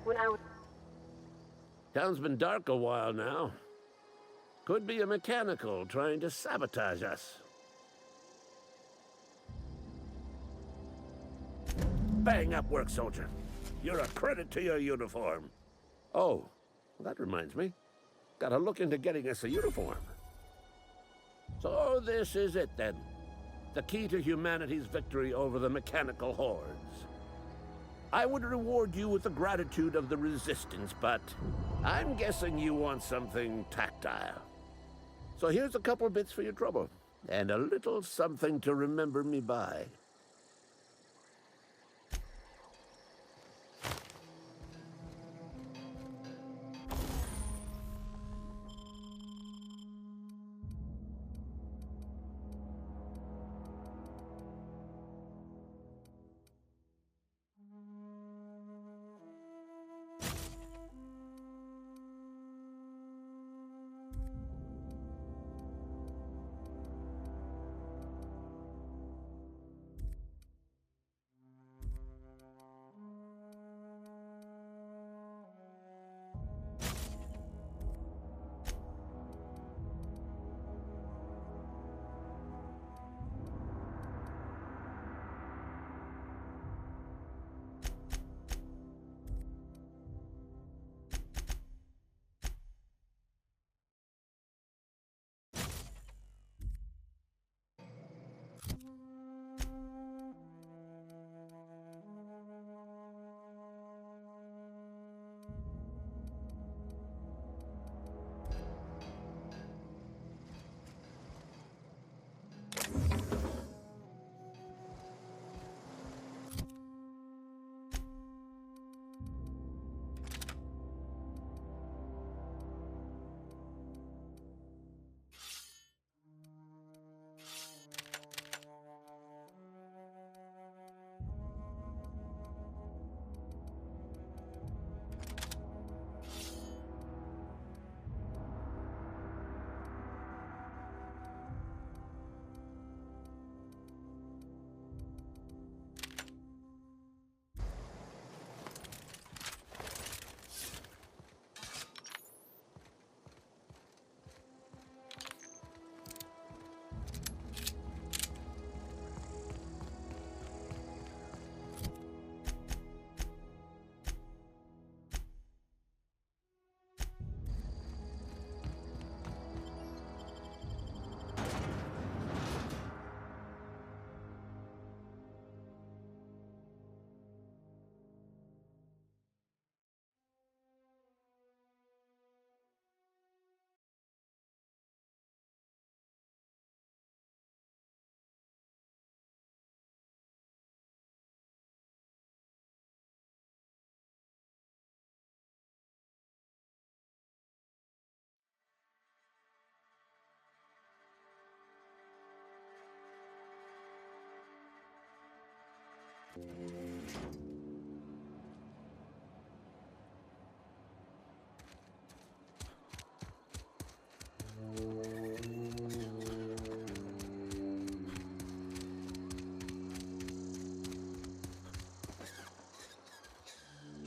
when I was... Town's been dark a while now. Could be a mechanical trying to sabotage us. Bang up work, soldier. You're a credit to your uniform. Oh, that reminds me. Gotta look into getting us a uniform. So this is it then. The key to humanity's victory over the mechanical hordes. I would reward you with the gratitude of the Resistance, but I'm guessing you want something tactile. So here's a couple bits for your trouble, and a little something to remember me by.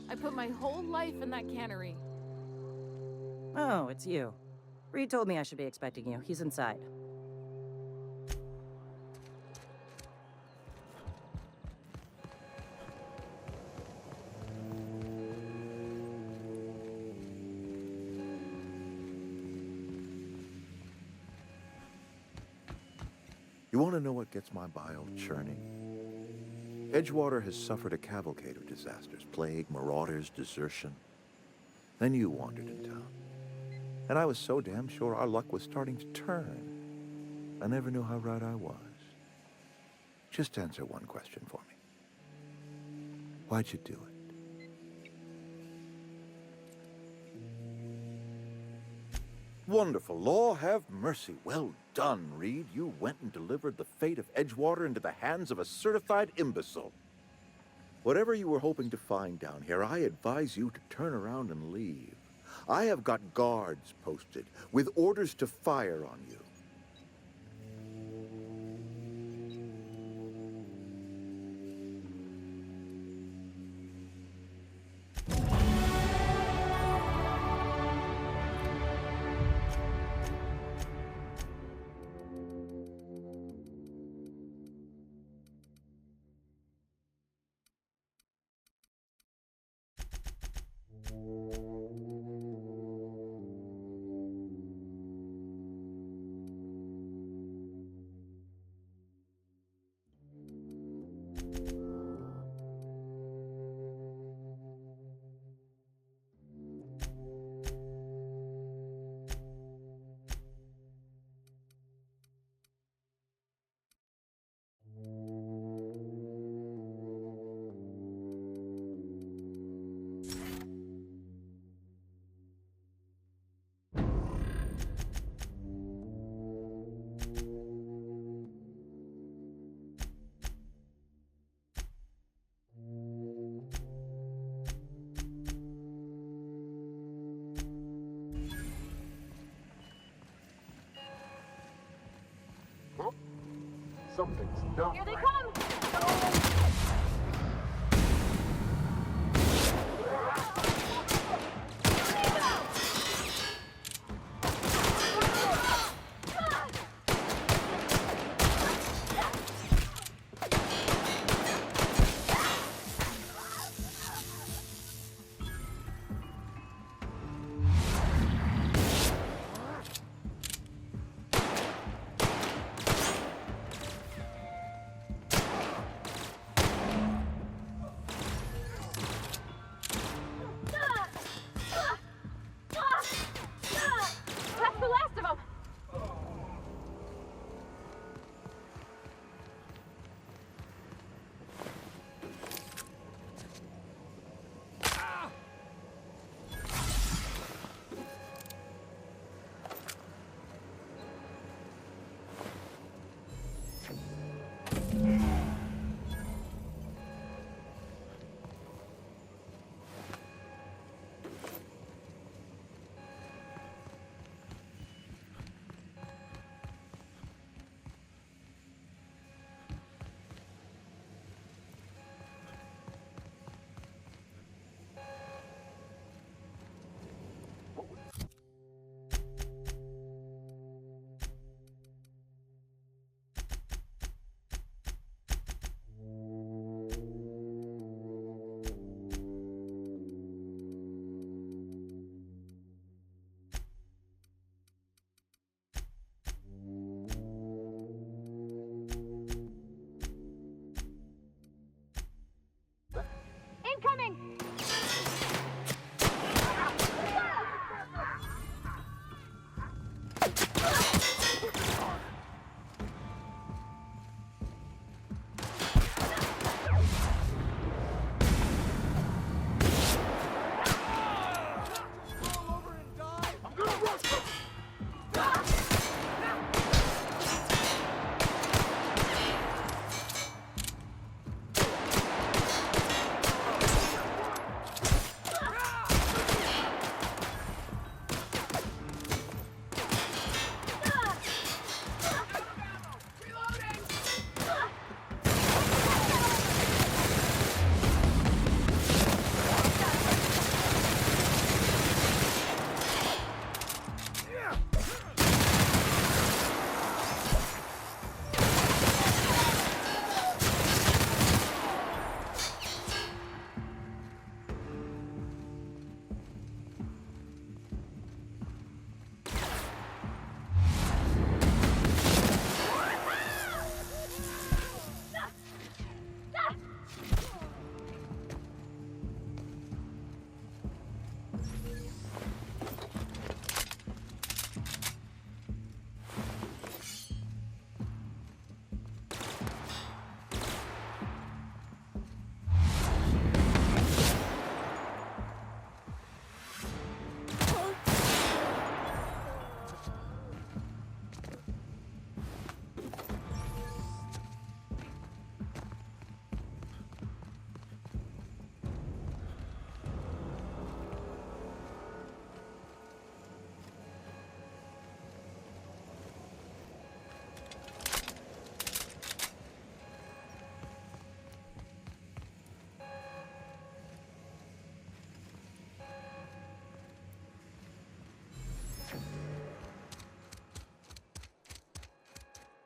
I put my whole life in that cannery. Oh, it's you. Reed told me I should be expecting you. He's inside. You want to know what gets my bile churning? Edgewater has suffered a cavalcade of disasters, plague, marauders, desertion. Then you wandered in town. And I was so damn sure our luck was starting to turn. I never knew how right I was. Just answer one question for me. Why'd you do it? Wonderful. Law have mercy. Well done, Reed. You went and delivered the fate of Edgewater into the hands of a certified imbecile. Whatever you were hoping to find down here, I advise you to turn around and leave. I have got guards posted with orders to fire on you. Something's not Here they right. come! That's the last of them! Incoming!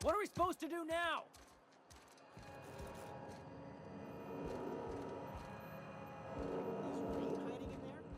What are we supposed to do now? Is Reed hiding in there?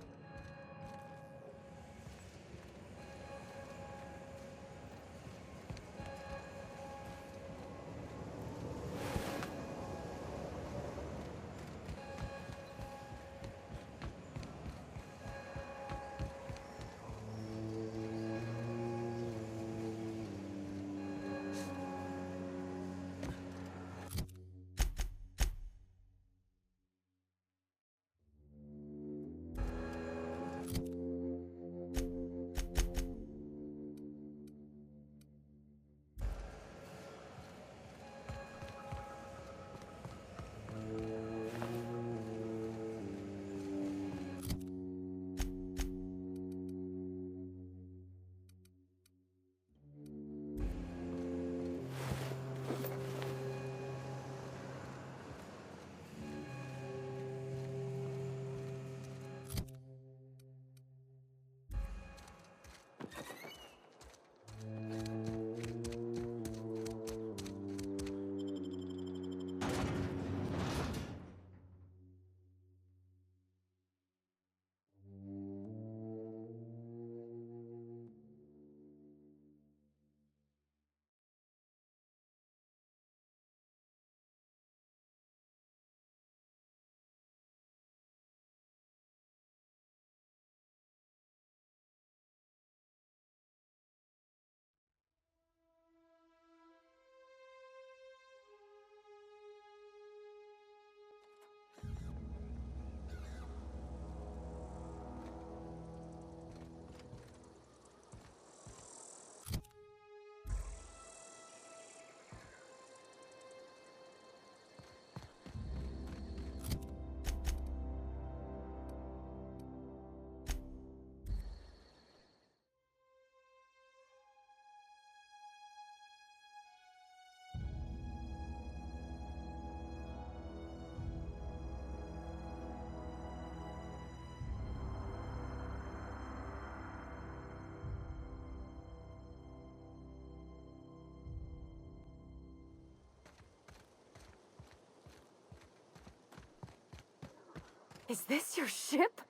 Is this your ship?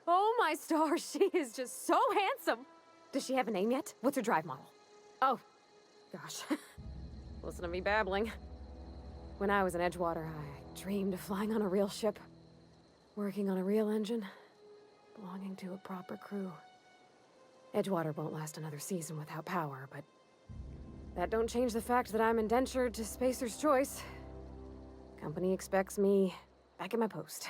Oh my stars, she is just so handsome. Does she have a name yet? What's her drive model? Oh, gosh. Listen to me babbling. When I was in Edgewater, I dreamed of flying on a real ship, working on a real engine, belonging to a proper crew. Edgewater won't last another season without power, but that don't change the fact that I'm indentured to Spacer's Choice. Company expects me back at my post.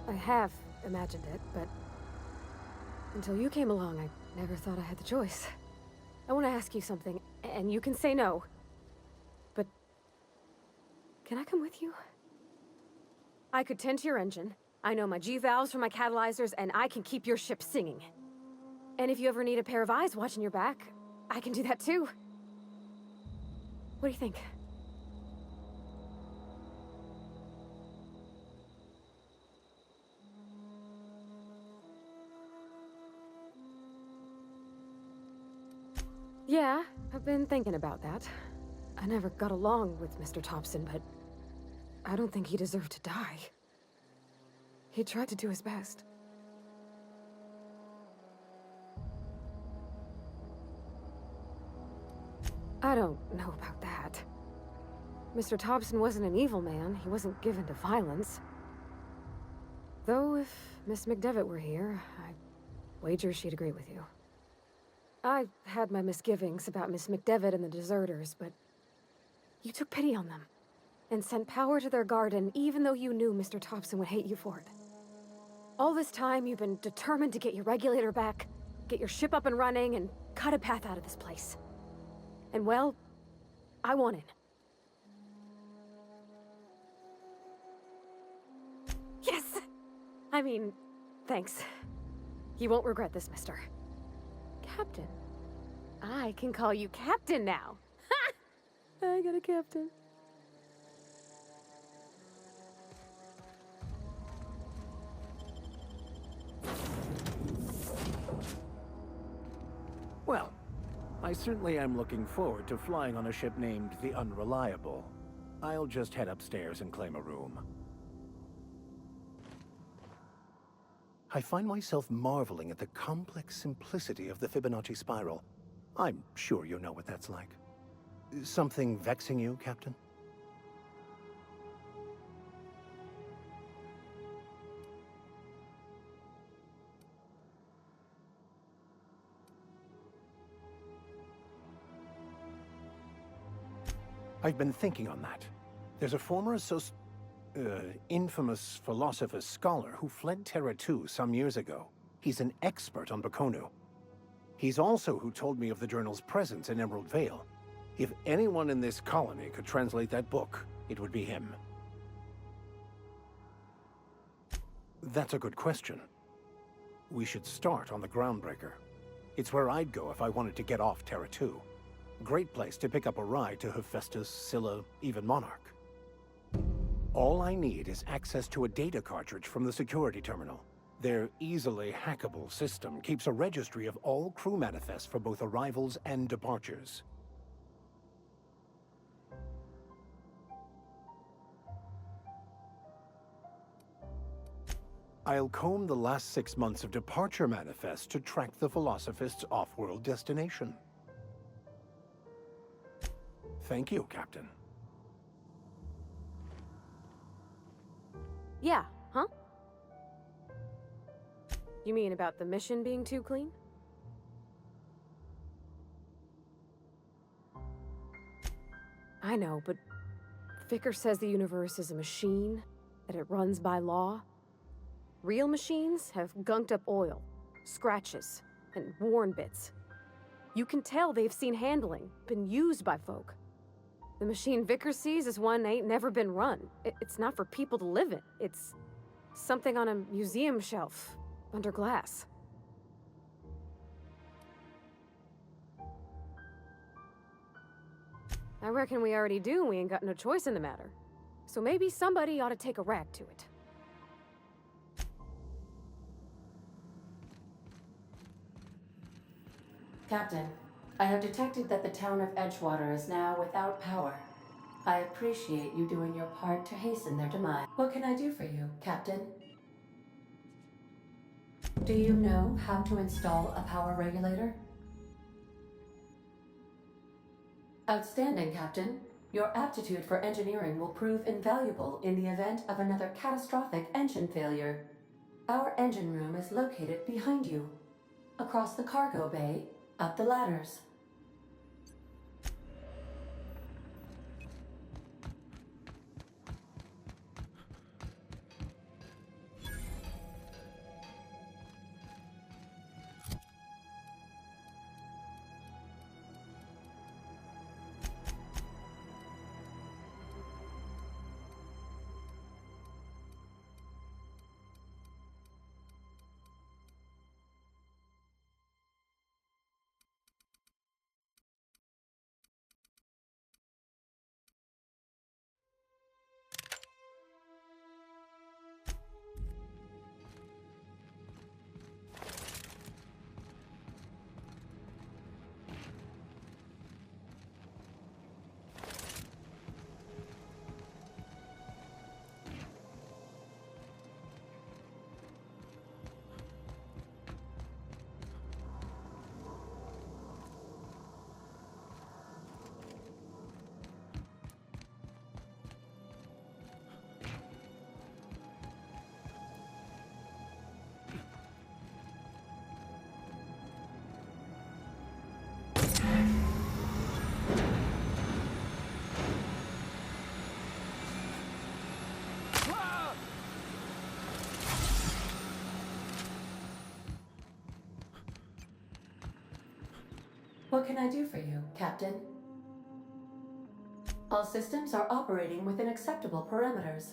I have imagined it, but until you came along, I never thought I had the choice. I want to ask you something, and you can say no. But can I come with you? I could tend to your engine. I know my G-valves for my catalyzers, and I can keep your ship singing. And if you ever need a pair of eyes watching your back, I can do that too. What do you think? Yeah, I've been thinking about that. I never got along with Mr. Thompson, but I don't think he deserved to die. He tried to do his best. I don't know about that. Mr. Thompson wasn't an evil man. He wasn't given to violence. Though if Miss McDevitt were here, I wager she'd agree with you. I had my misgivings about Miss McDevitt and the deserters, but you took pity on them and sent power to their garden even though you knew Mr. Thompson would hate you for it. All this time, you've been determined to get your regulator back, get your ship up and running, and cut a path out of this place. And well, I want in. Yes! I mean, thanks. You won't regret this, mister. Captain. I can call you Captain now. Ha! I got a captain. Well, I certainly am looking forward to flying on a ship named the Unreliable. I'll just head upstairs and claim a room. I find myself marveling at the complex simplicity of the Fibonacci spiral. I'm sure you know what that's like. Something vexing you, Captain? I've been thinking on that. There's a former infamous philosopher scholar who fled Terra 2 some years ago. He's an expert on Baconu. He's also who told me of the journal's presence in Emerald Vale. If anyone in this colony could translate that book, it would be him. That's a good question. We should start on the Groundbreaker. It's where I'd go if I wanted to get off Terra 2. Great place to pick up a ride to Hephaestus, Scylla, even Monarch. All I need is access to a data cartridge from the security terminal. Their easily hackable system keeps a registry of all crew manifests for both arrivals and departures. I'll comb the last 6 months of departure manifests to track the Philosophist's off-world destination. Thank you, Captain. Yeah, huh? You mean about the mission being too clean? I know, but Vicker says the universe is a machine, that it runs by law. Real machines have gunked up oil, scratches, and worn bits. You can tell they've seen handling, been used by folk. The machine Vicker sees is one ain't never been run. It's not for people to live in. It's something on a museum shelf, under glass. I reckon we already do, and we ain't got no choice in the matter. So maybe somebody ought to take a rag to it. Captain, I have detected that the town of Edgewater is now without power. I appreciate you doing your part to hasten their demise. What can I do for you, Captain? Do you know how to install a power regulator? Outstanding, Captain. Your aptitude for engineering will prove invaluable in the event of another catastrophic engine failure. Our engine room is located behind you. Across the cargo bay, up the ladders. What can I do for you, Captain? All systems are operating within acceptable parameters.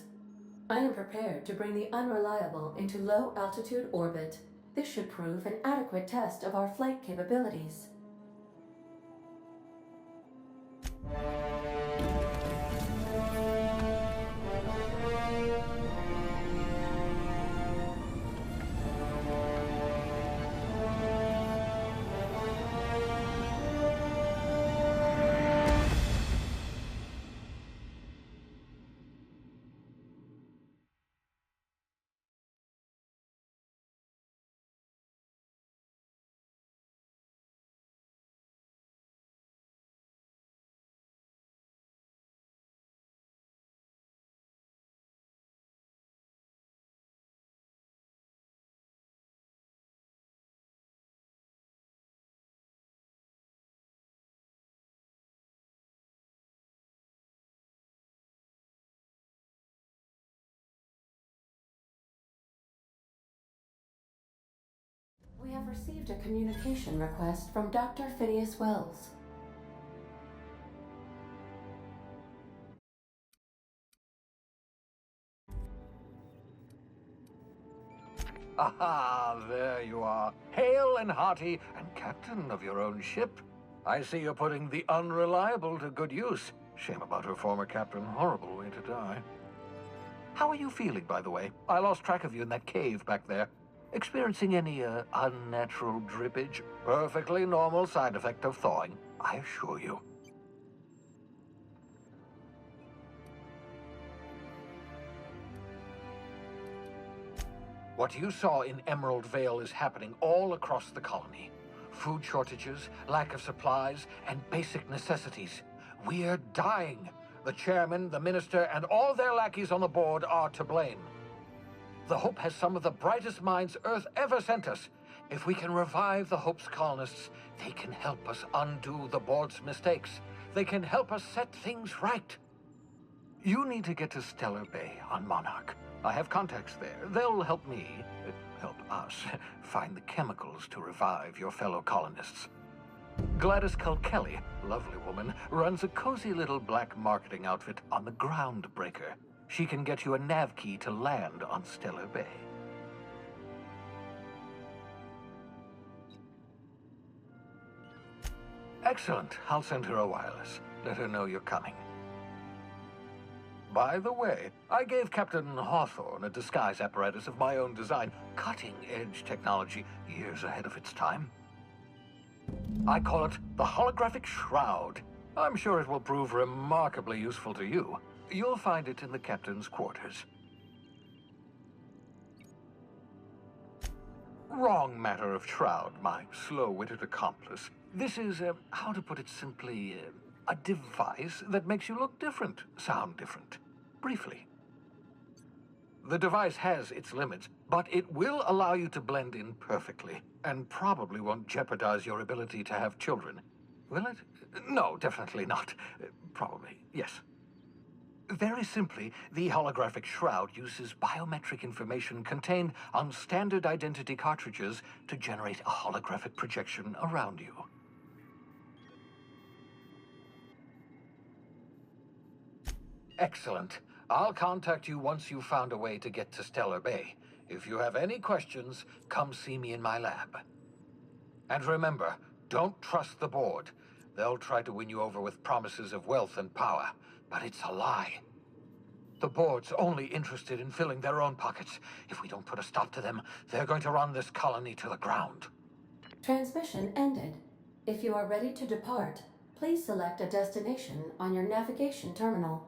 I am prepared to bring the unreliable into low-altitude orbit. This should prove an adequate test of our flight capabilities. We have received a communication request from Dr. Phineas Wells. Aha, there you are, hale and hearty, and captain of your own ship. I see you're putting the unreliable to good use. Shame about her former captain, horrible way to die. How are you feeling, by the way? I lost track of you in that cave back there. Experiencing any, unnatural drippage? Perfectly normal side effect of thawing, I assure you. What you saw in Emerald Vale is happening all across the colony. Food shortages, lack of supplies, and basic necessities. We're dying. The chairman, the minister, and all their lackeys on the board are to blame. The Hope has some of the brightest minds Earth ever sent us. If we can revive the Hope's colonists, they can help us undo the board's mistakes. They can help us set things right. You need to get to Stellar Bay on Monarch. I have contacts there. They'll help me, help us, find the chemicals to revive your fellow colonists. Gladys Culkelly, lovely woman, runs a cozy little black marketing outfit on the Groundbreaker. She can get you a nav key to land on Stellar Bay. Excellent. I'll send her a wireless. Let her know you're coming. By the way, I gave Captain Hawthorne a disguise apparatus of my own design. Cutting-edge technology, years ahead of its time. I call it the holographic shroud. I'm sure it will prove remarkably useful to you. You'll find it in the captain's quarters. Wrong matter of shroud, my slow-witted accomplice. This is, how to put it simply, a device that makes you look different, sound different. Briefly. The device has its limits, but it will allow you to blend in perfectly, and probably won't jeopardize your ability to have children. Will it? No, definitely not. Probably, yes. Very simply, the holographic shroud uses biometric information contained on standard identity cartridges to generate a holographic projection around you. Excellent. I'll contact you once you've found a way to get to Stellar Bay. If you have any questions, come see me in my lab. And remember, don't trust the board. They'll try to win you over with promises of wealth and power, but it's a lie. The board's only interested in filling their own pockets. If we don't put a stop to them, they're going to run this colony to the ground. Transmission ended. If you are ready to depart, please select a destination on your navigation terminal.